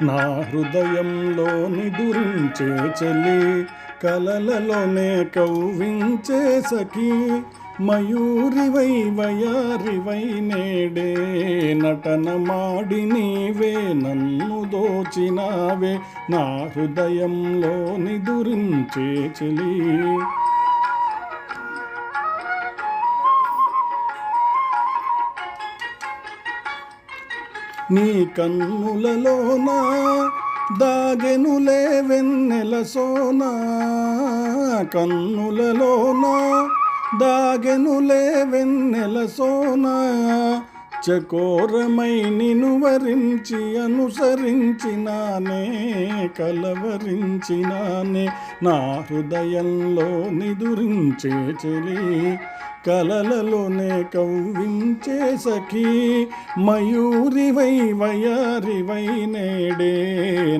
నా హృదయంలో నిదురించే చెలి, కలలలోనే కవ్వించే సఖి, మయూరివై వయారివై నేడే నటన మాడి నీవే నన్ను దోచినావే, నా హృదయంలో నిదురించే చెలి. నీ కన్నులలోనా దాగెనులే వెన్నెల సోనా, కన్నులలోనా దాగెనులే వెన్నెల సోనా, చకోరమై నిను వరించి అనుసరించినానే కలవరించినానే, నా హృదయంలో నిదురించే చెలి, కలలలోనే కవ్వించే సఖి, మయూరివై వయారివై నేడే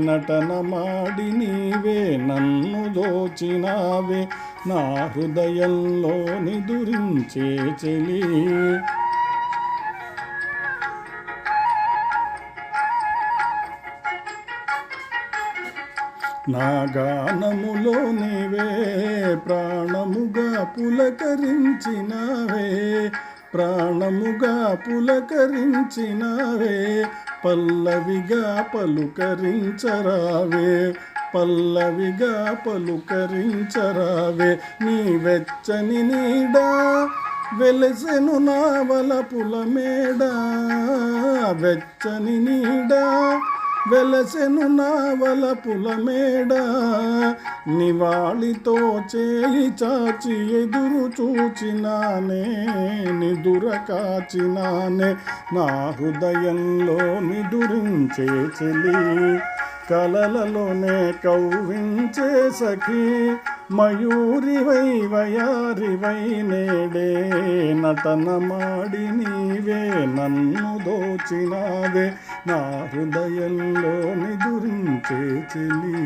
నటన మాడి నీవే నన్ను దోచినావే, నా హృదయంలో నిదురించే చెలి. నా గానములో నీవే ప్రాణముగా పులకరించినావే, ప్రాణముగా పులకరించినావే, పల్లవిగా పలుకరించరావే, పల్లవిగా పలుకరించరావే, నీ వెచ్చని నీడా వెలసెను నా వలపుల మేడ, వెచ్చని నీడా వెలసెను నా వలపుల మేడ, నివాళితో చేయి చాచి ఎదురు చూచినానే నిదుర కాచినానే, నా హృదయంలో నిదురించే చెలి, కలలలోనే కవ్వించే సఖి, మయూరివై వయారివై నేడే నటన మాడి నీవే నన్ను దోచినావే, నా హృదయంలో నిదురించే చెలి.